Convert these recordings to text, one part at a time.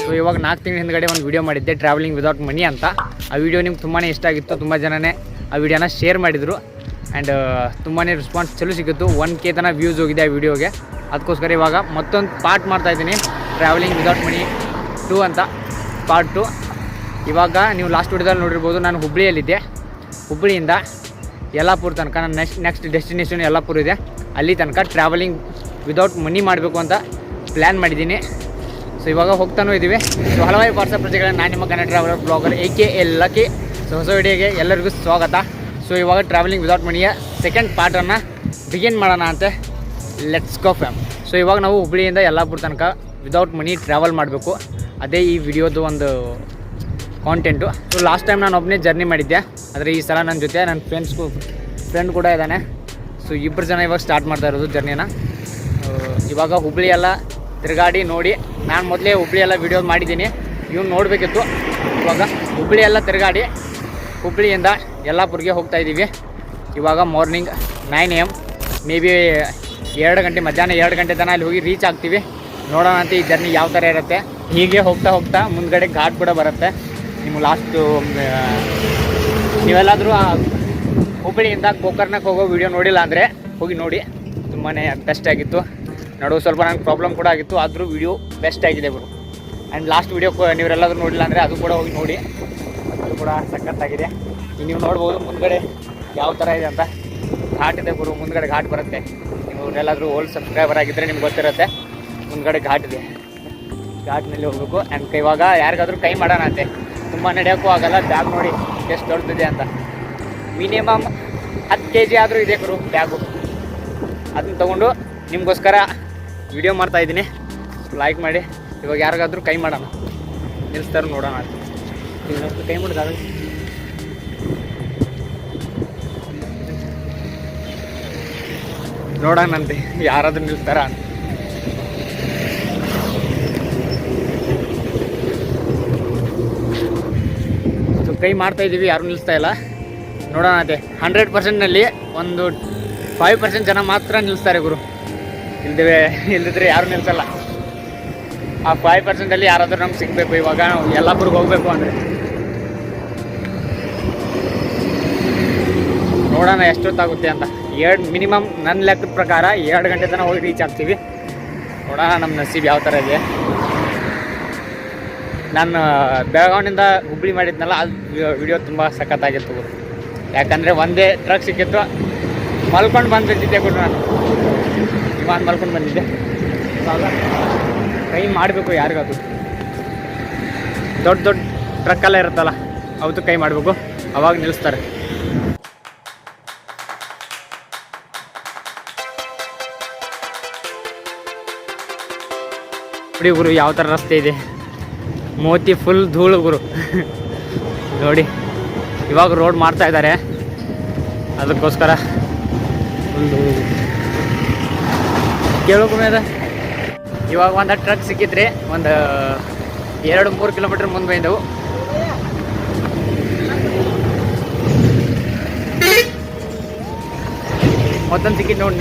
So ಇವಾಗ 4 ತಿಂಗಳ ಹಿಂದ್ಗಡೆ ಒಂದು ವಿಡಿಯೋ ಮಾಡಿದ್ದೆ ಟ್ರಾವೆಲಿಂಗ್ ವಿದೌಟ್ ಮನಿ ಅಂತ. ಆ ವಿಡಿಯೋ ನಿಮ್ಗೆ ತುಂಬಾ ಇಷ್ಟ ಆಗಿತ್ತು, ತುಂಬ ಜನನೇ ಆ ವಿಡಿಯೋನ ಶೇರ್ ಮಾಡಿದರು ಆ್ಯಂಡ್ ತುಂಬಾ ರೆಸ್ಪಾನ್ಸ್ ಚಲೋ ಸಿಕ್ಕಿತ್ತು. 1K ತನಕ ವ್ಯೂಸ್ ಹೋಗಿದೆ ಆ ವಿಡಿಯೋಗೆ. ಅದಕ್ಕೋಸ್ಕರ ಇವಾಗ ಮತ್ತೊಂದು ಪಾರ್ಟ್ ಮಾಡ್ತಾಯಿದ್ದೀನಿ, ಟ್ರಾವೆಲಿಂಗ್ ವಿದೌಟ್ ಮನಿ 2 ಅಂತ, ಪಾರ್ಟ್ 2. ಇವಾಗ ನೀವು ಲಾಸ್ಟ್ ವಿಡಿಯೋದಲ್ಲಿ ನೋಡಿರ್ಬೋದು, ನಾನು ಹುಬ್ಬಳ್ಳಿಯಲ್ಲಿದ್ದೆ. ಹುಬ್ಬಳ್ಳಿಯಿಂದ ಯಲ್ಲಾಪುರ ತನಕ ನನ್ನ ನೆಕ್ಸ್ಟ್ ಡೆಸ್ಟಿನೇಷನ್ ಯಲ್ಲಾಪುರ ಇದೆ. ಅಲ್ಲಿ ತನಕ ಟ್ರಾವೆಲಿಂಗ್ ವಿದೌಟ್ ಮನಿ ಮಾಡಬೇಕು ಅಂತ ಪ್ಲ್ಯಾನ್ ಮಾಡಿದ್ದೀನಿ. ಸೊ ಇವಾಗ ಹೋಗ್ತಾನೂ ಇದ್ದೀವಿ. ಸೊ ಹಲವಾರು ವಾಟ್ಸಪ್ ಪ್ರಜೆಗಳನ್ನ ನಾನು ನಿಮ್ಮ Kannada traveller blogger AKA lucky. So ಹೊಸ ವಿಡಿಯೋಗೆ ಎಲ್ಲರಿಗೂ ಸ್ವಾಗತ. ಸೊ ಇವಾಗ ಟ್ರಾವೆಲಿಂಗ್ ವಿದೌಟ್ ಮನಿಯ ಸೆಕೆಂಡ್ ಪಾರ್ಟನ್ನು ಬಿಗಿನ್ ಮಾಡೋಣ ಅಂತೆ. Let's go fam. ಸೊ ಇವಾಗ ನಾವು ಹುಬ್ಬಳ್ಳಿಯಿಂದ ಯಲ್ಲಾಪುರ ತನಕ ವಿದೌಟ್ ಮನಿ ಟ್ರಾವೆಲ್ ಮಾಡಬೇಕು. ಅದೇ ಈ ವಿಡಿಯೋದು ಒಂದು ಕಾಂಟೆಂಟು. ಸೊ ಲಾಸ್ಟ್ ಟೈಮ್ ನಾನು ಒಬ್ಬನೇ ಜರ್ನಿ ಮಾಡಿದ್ದೆ, ಆದರೆ ಈ ಸಲ ನನ್ನ ಜೊತೆ ನನ್ನ ಫ್ರೆಂಡ್ ಕೂಡ ಇದ್ದಾನೆ. ಸೊ 2 ಜನ ಇವಾಗ ಸ್ಟಾರ್ಟ್ ಮಾಡ್ತಾ ಇರೋದು ಜರ್ನಿನ. ಇವಾಗ ಹುಬ್ಬಳ್ಳಿ ಎಲ್ಲ ತಿರುಗಾಡಿ ನೋಡಿ, ನಾನು ಮೊದಲೇ ಹುಬ್ಬಳ್ಳಿ ಎಲ್ಲ ವೀಡಿಯೋ ಮಾಡಿದ್ದೀನಿ, ಇವ್ನು ನೋಡಬೇಕಿತ್ತು. ಇವಾಗ ಹುಬ್ಬಳ್ಳಿ ಎಲ್ಲ ತಿರುಗಾಡಿ ಹುಬ್ಬಳ್ಳಿಯಿಂದ ಯಲ್ಲಾಪುರಿಗೆ ಹೋಗ್ತಾ ಇದ್ದೀವಿ. ಇವಾಗ ಮಾರ್ನಿಂಗ್ 9 AM, ಮೇ ಬಿ 2 ಗಂಟೆ, ಮಧ್ಯಾಹ್ನ 2 ಗಂಟೆ ತನಕ ಅಲ್ಲಿ ಹೋಗಿ ರೀಚ್ ಆಗ್ತೀವಿ. ನೋಡೋಣ ಅಂತ ಈ ಜರ್ನಿ ಯಾವ ಥರ ಇರುತ್ತೆ. ಹೀಗೆ ಹೋಗ್ತಾ ಮುಂದ್ಗಡೆ ಘಾಟ್ ಕೂಡ ಬರುತ್ತೆ. ನಿಮ್ಗೆ ಲಾಸ್ಟು ನೀವೆಲ್ಲಾದರೂ ಹುಬ್ಬಳ್ಳಿಯಿಂದ ಗೋಕರ್ಣಕ್ಕೆ ಹೋಗೋ ವೀಡಿಯೋ ನೋಡಿಲ್ಲ ಅಂದರೆ ಹೋಗಿ ನೋಡಿ, ತುಂಬಾ ಬೆಸ್ಟ್ ಆಗಿತ್ತು. ನಡುವೆ ಸ್ವಲ್ಪ ನಂಗೆ ಪ್ರಾಬ್ಲಮ್ ಕೂಡ ಆಗಿತ್ತು, ಆದರೂ ವೀಡಿಯೋ ಬೆಸ್ಟ್ ಆಗಿದೆ ಗುರು. ಆ್ಯಂಡ್ ಲಾಸ್ಟ್ ವೀಡಿಯೋ ನೀವೆಲ್ಲಾದರೂ ನೋಡಿಲ್ಲ ಅಂದರೆ ಅದು ಕೂಡ ಹೋಗಿ ನೋಡಿ, ಅದು ಕೂಡ ಸಖತ್ತಾಗಿದೆ. ನೀವು ನೋಡ್ಬೋದು ಮುಂದ್ಗಡೆ ಯಾವ ಥರ ಇದೆ ಅಂತ. ಘಾಟ್ ಇದೆ ಗುರು, ಮುಂದ್ಗಡೆ ಘಾಟ್ ಬರುತ್ತೆ. ನೀವು ಎಲ್ಲಾದರೂ ಓಲ್ಡ್ ಸಬ್ಸ್ಕ್ರೈಬರ್ ಆಗಿದ್ದರೆ ನಿಮ್ಗೆ ಗೊತ್ತಿರುತ್ತೆ, ಮುಂದ್ಗಡೆ ಘಾಟ್ ಇದೆ. ಘಾಟ್ನಲ್ಲಿ ಹೋಗ್ಬೇಕು. ಆ್ಯಂಡ್ ಇವಾಗ ಯಾರಿಗಾದ್ರೂ ಕೈ ಮಾಡೋಣ ಅಂತೆ, ತುಂಬ ನಡೆಯೋಕ್ಕೂ ಆಗಲ್ಲ. ಬ್ಯಾಗ್ ನೋಡಿ ಎಷ್ಟು ದೊಡ್ಡದಿದೆ ಅಂತ. ಮಿನಿಮಮ್ 10 kg ಆದರೂ ಇದೆ ಗುರು ಬ್ಯಾಗು. ಅದನ್ನ ತೊಗೊಂಡು ನಿಮಗೋಸ್ಕರ ವಿಡಿಯೋ ಮಾಡ್ತಾಯಿದ್ದೀನಿ. ಲೈಕ್ ಮಾಡಿ. ಇವಾಗ ಯಾರಿಗಾದ್ರೂ ಕೈ ಮಾಡೋಣ, ನಿಲ್ಲಿಸ್ತಾರೆ ನೋಡೋಣ ಅಂತ. ಇನ್ನೊಂದು ಕೈ ಮಾಡಿದಾಗ ನೋಡೋಣಂತೆ ಯಾರಾದ್ರೂ ನಿಲ್ಲಿಸ್ತಾರ ಅಂತ. ಸೊ ಕೈ ಮಾಡ್ತಾಯಿದ್ದೀವಿ, ಯಾರೂ ನಿಲ್ಲಿಸ್ತಾ ಇಲ್ಲ. ನೋಡೋಣ ಅಂತೆ. 100%ನಲ್ಲಿ ಒಂದು 5% ಜನ ಮಾತ್ರ ನಿಲ್ಲಿಸ್ತಾರೆ ಗುರು. ಇಲ್ದಿದ್ರೆ ಯಾರೂ ನಿಲ್ಲಿಸಲ್ಲ. ಆ 5%ಅಲ್ಲಿ ಯಾರಾದರೂ ನಮ್ಗೆ ಸಿಗಬೇಕು. ಇವಾಗ ನಾವು ಯಲ್ಲಾಪುರಕ್ಕೆ ಹೋಗಬೇಕು ಅಂದರೆ ನೋಡೋಣ ಎಷ್ಟೊತ್ತಾಗುತ್ತೆ ಅಂತ. ಮಿನಿಮಮ್ ನನ್ನ ಲೆಕ್ಕದ ಪ್ರಕಾರ 2 ಗಂಟೆ ತನಕ ಹೋಗಿ ರೀಚ್ ಆಗ್ತೀವಿ. ನೋಡೋಣ ನಮ್ಮ ನಸೀಬ್ ಯಾವ ಥರ ಇದೆ. ನಾನು ಬೆಳಗಾವಿನಿಂದ ಹುಬ್ಬಳ್ಳಿ ಮಾಡಿದ್ನಲ್ಲ, ಅದು ವಿಡಿಯೋ ತುಂಬ ಸಖತ್ತಾಗಿತ್ತು ಗುರು. ಯಾಕಂದರೆ ಒಂದೇ ಟ್ರಕ್ ಸಿಕ್ಕಿತ್ತು, ಮಲ್ಕೊಂಡು ಬಂದಿದ್ದೆ ಗುರು. ನಾನು ವಿಮಾನ ಮಲ್ಕೊಂಡು ಬಂದಿದ್ದೆ. ಕೈ ಮಾಡಬೇಕು ಯಾರಿಗಾದ್ರು. ದೊಡ್ಡ ಟ್ರಕ್ಕೆಲ್ಲ ಇರುತ್ತಲ್ಲ, ಅವತ್ತು ಕೈ ಮಾಡಬೇಕು, ಅವಾಗ ನಿಲ್ಲಿಸ್ತಾರೆ. ನೋಡಿ ಗುರು ಯಾವ ಥರ ರಸ್ತೆ ಇದೆ. ಮೋತಿ ಫುಲ್ ಧೂಳು ಗುರು. ನೋಡಿ ಇವಾಗ ರೋಡ್ ಮಾಡ್ತಾ ಇದ್ದಾರೆ, ಅದಕ್ಕೋಸ್ಕರ ಫುಲ್ ಧೂಳು ಕೇಳೋಕು ಮೇಲೆ. ಇವಾಗ ಒಂದು ಟ್ರಕ್ ಸಿಕ್ಕಿದ್ರೆ ಒಂದು 2-3 ಕಿಲೋಮೀಟ್ರ್ ಮುಂದೆ ಬಂದವು. ಮತ್ತೊಂದು ಸಿಕ್ಕಿದ್ದು ನೋಡಿ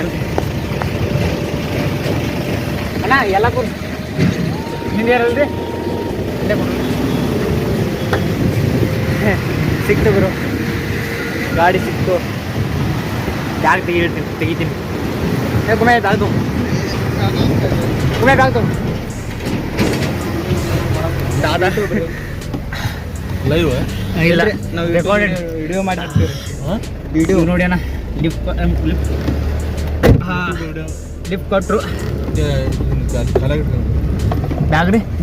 ಅಣ್ಣ. ಯಲ್ಲಾಪುರ ಹಿಂದೆ ಇರಲ್ರಿ, ಸಿಕ್ತು ಗುರು, ಗಾಡಿ ಸಿಕ್ತು. ಬ್ಯಾಗ್ ತೆಗಿತೀನಿ. ಕುಮೆ ದಾಲ್ತು ದಾದಾ ಲೈವ್ ಇಲ್ಲ, ನಾವು ರೆಕಾರ್ಡೆಡ್ ವಿಡಿಯೋ ಮಾಡಿರ್ತೀವಿ. ವಿಡಿಯೋ ನೋಡಿ ಅಣ್ಣ. ಲಿಫ್ಟ್ ಕೊಟ್ಟರು.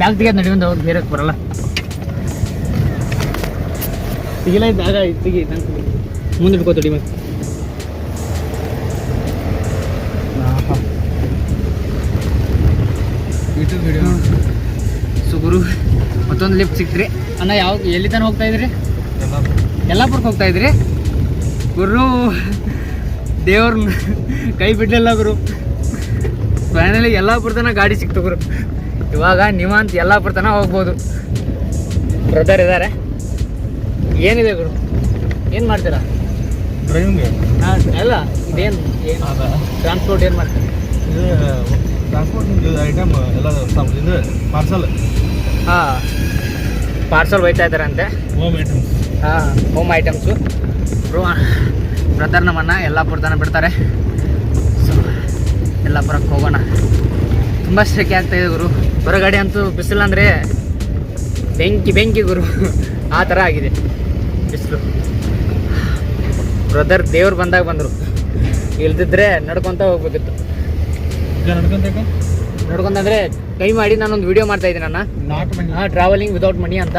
ಬ್ಯಾಗ್ ತೆಗಿಯೋದು ನಡಿ, ಒಂದು ಅವ್ರು ಬೇರೆ ಬರಲ್ಲ. ತೆಗಿಲ್ಲ, ಬ್ಯಾಗ ತೆಗಿ, ಮುಂದೆ ಇಟ್ಕೋತಡಿ ಮತ್ತೆ. YouTube video. ಸೊ ಗುರು ಮತ್ತೊಂದು ಲಿಫ್ಟ್ ಸಿಕ್ತ್ರಿ ಅಣ್ಣ. ಎಲ್ಲಿ ತನಕ ಹೋಗ್ತಾ ಇದ್ರಿ? ಯಲ್ಲಾಪುರಕ್ಕೆ ಹೋಗ್ತಾ ಇದ್ರಿ ಗುರು. ದೇವ್ರ ಕೈ ಬಿಡಲಿಲ್ಲ ಗುರು. ಫೈನಲಿ ಯಲ್ಲಾಪುರ ತನಕ ಗಾಡಿ ಸಿಕ್ತು ಗುರು. ಇವಾಗ ನೀವಂತ ಯಲ್ಲಾಪುರ ತನಕ ಹೋಗ್ಬೋದು. ಬ್ರದರ್ ಇದ್ದಾರೆ. ಏನಿದೆ ಗುರು, ಏನು ಮಾಡ್ತೀರಾ? ಡ್ರೈವಿಂಗ್. ಹಾಂ ಅಲ್ಲ, ಇದೇನು ಟ್ರಾನ್ಸ್ಪೋರ್ಟ್ ಏನು ಮಾಡ್ತೀರಾ? ಇದು ಟ್ರಾನ್ಸ್ಪೋರ್ಟ್ ಐಟಮ್ ಎಲ್ಲ ಇದು ಪಾರ್ಸಲ್. ಹಾಂ ಪಾರ್ಸಲ್ ಒಯ್ತಾ ಇದ್ದಾರಂತೆ. Home items. ಹಾಂ ಹೋಮ್ ಐಟಮ್ಸು. ಬ್ರದರ್ ನಮ್ಮನ್ನ ಯಲ್ಲಾಪುರ ತನಕ ಬಿಡ್ತಾರೆ. ಸೊ ಯಲ್ಲಾಪುರಕ್ಕೆ ಹೋಗೋಣ. ತುಂಬ ಸೆಕೆ ಆಗ್ತಾಯಿದೆ ಗುರು. ಹೊರಗಡೆ ಅಂತೂ ಬಿಸಿಲು ಅಂದರೆ ಬೆಂಕಿ ಗುರು. ಆ ಥರ ಆಗಿದೆ ಬಿಸಿಲು. ಬ್ರದರ್ ದೇವ್ರು ಬಂದಾಗ ಬಂದರು, ಇಲ್ದಿದ್ರೆ ನಡ್ಕೊತ ಹೋಗ್ಬೇಕಿತ್ತು. ನಡ್ಕೊಂತಂದರೆ ಕೈ ಮಾಡಿ ನಾನೊಂದು ವೀಡಿಯೋ ಮಾಡ್ತಾಯಿದ್ದೀನಿ ನಾನು ಟ್ರಾವೆಲಿಂಗ್ ವಿದೌಟ್ ಮನಿ ಅಂತ.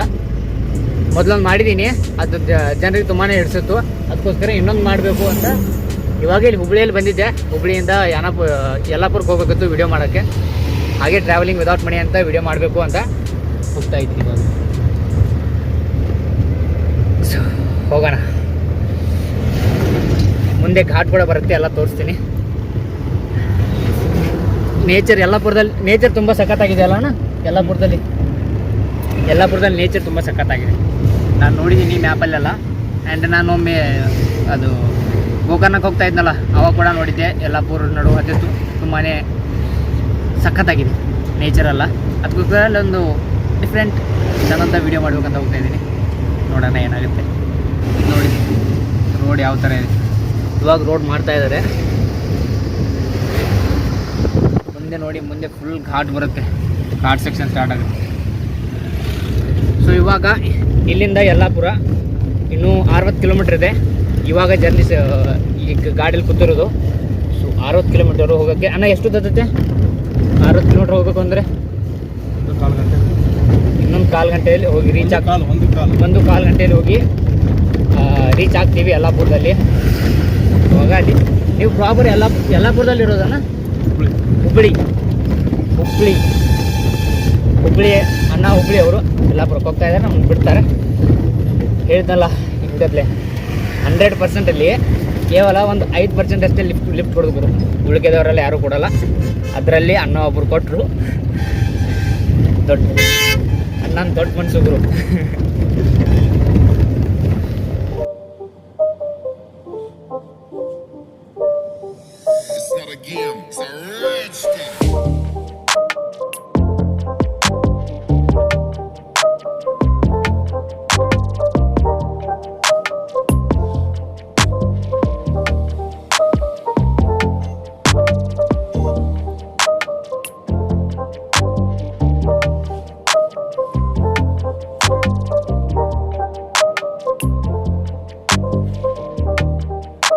ಮೊದಲೊಂದು ಮಾಡಿದ್ದೀನಿ, ಅದು ಜನರಿಗೆ ತುಂಬಾ ಹಿಡಿಸಿತ್ತು. ಅದಕ್ಕೋಸ್ಕರ ಇನ್ನೊಂದು ಮಾಡಬೇಕು ಅಂತ ಇವಾಗ ಇಲ್ಲಿ ಹುಬ್ಳಿಯಲ್ಲಿ ಬಂದಿದ್ದೆ. ಹುಬ್ಳಿಯಿಂದ ಯಲ್ಲಾಪುರಕ್ಕೆ ಹೋಗ್ಬೇಕಿತ್ತು ವೀಡಿಯೋ ಮಾಡೋಕ್ಕೆ. ಹಾಗೆ ಟ್ರಾವೆಲಿಂಗ್ ವಿದೌಟ್ ಮನಿ ಅಂತ ವೀಡಿಯೋ ಮಾಡಬೇಕು ಅಂತ ಹೋಗ್ತಾ ಇದ್ದೀನಿ ಇವಾಗ. ಸೊ ಹೋಗೋಣ. ಮುಂದೆ ಘಾಟ್ ಕೂಡ ಬರುತ್ತೆ, ಎಲ್ಲ ತೋರಿಸ್ತೀನಿ. ನೇಚರ್ ಯಲ್ಲಾಪುರದಲ್ಲಿ ನೇಚರ್ ತುಂಬ ಸಖತ್ತಾಗಿದೆ ಅಲ್ಲ ಅಣ್ಣ. ಯಲ್ಲಾಪುರದಲ್ಲಿ ನೇಚರ್ ತುಂಬ ಸಖತ್ತಾಗಿದೆ. ನಾನು ನೋಡಿದ್ದೀನಿ ಮ್ಯಾಪಲ್ಲೆಲ್ಲ. ಆ್ಯಂಡ್ ನಾನು ಒಮ್ಮೆ ಅದು ಗೋಕರ್ಣಕ್ಕೆ ಹೋಗ್ತಾ ಇದ್ನಲ್ಲ, ಅವಾಗ ಕೂಡ ನೋಡಿದ್ದೆ. ಯಲ್ಲಾಪುರ ನಡುವೆ ಹತ್ತಿತ್ತು. ತುಂಬಾ ಸಖತ್ತಾಗಿದೆ ನೇಚರೆಲ್ಲ. ಅದಕ್ಕೋಸ್ಕರ ಅಲ್ಲೊಂದು ಡಿಫ್ರೆಂಟ್ ಚೆನ್ನಾದಂಥ ವೀಡಿಯೋ ಮಾಡ್ಬೇಕಂತ ಹೋಗ್ತಾ ಇದ್ದೀನಿ. ನೋಡೋಣ ಏನಾಗುತ್ತೆ. ನೋಡಿ ರೋಡ್ ಯಾವ ಥರ ಇದೆ. ಇವಾಗ ರೋಡ್ ಮಾಡ್ತಾ ಇದ್ದಾರೆ. ಮುಂದೆ ನೋಡಿ, ಮುಂದೆ ಫುಲ್ ಘಾಟ್ ಬರುತ್ತೆ. ಘಾಟ್ ಸೆಕ್ಷನ್ ಸ್ಟಾರ್ಟ್ ಆಗುತ್ತೆ. ಸೊ ಇವಾಗ ಇಲ್ಲಿಂದ ಯಲ್ಲಾಪುರ ಇನ್ನೂ 60 ಕಿಲೋಮೀಟ್ರ್ ಇದೆ. ಇವಾಗ ಜರ್ನಿ ಈಗ ಗಾಡೀಲಿ ಕೂತಿರೋದು. ಸೊ 60 ಕಿಲೋಮೀಟರ್ ಹೋಗೋಕ್ಕೆ ಅಣ್ಣ ಎಷ್ಟು ತತ್ತೈತೆ? 60 ಕಿಲೋಮೀಟ್ರ್ ಹೋಗಬೇಕು ಅಂದರೆ ಇನ್ನೊಂದು ಕಾಲು ಗಂಟೆಯಲ್ಲಿ ಹೋಗಿ ರೀಚ್ ಒಂದು ಕಾಲು ಗಂಟೆಯಲ್ಲಿ ಹೋಗಿ ರೀಚ್ ಆಗ್ತೀವಿ ಯಲ್ಲಾಪುರದಲ್ಲಿ. ಇವಾಗ ಅಲ್ಲಿ ನೀವು ಪ್ರಾಪರ್ ಯಲ್ಲಾಪುರದಲ್ಲಿ ಇರೋದಣ್ಣ? ಹುಬ್ಳಿ ಅಣ್ಣ ಹುಬ್ಳಿ ಅವರು ಯಲ್ಲಾಪುರಕ್ಕೆ ಹೋಗ್ತಾ ಇದ್ದಾರೆ. ನಮ್ಗೆ ಬಿಡ್ತಾರೆ. ಹೇಳ್ದಲ್ಲ ಹಿಂಗದ್ಲೆ 100%ಅಲ್ಲಿ ಕೇವಲ ಒಂದು 5% ಅಷ್ಟೇ ಲಿಫ್ಟ್ ಕೊಡೋದು. ಉಳಿಕೆದವರೆಲ್ಲ ಯಾರೂ ಕೊಡೋಲ್ಲ. ಅದರಲ್ಲಿ ಅಣ್ಣ ಒಬ್ಬರು ಕೊಟ್ಟರು. ದೊಡ್ಡ ಅಣ್ಣನ ದೊಡ್ಡ ಮನಸ್ಸು ಗುರು.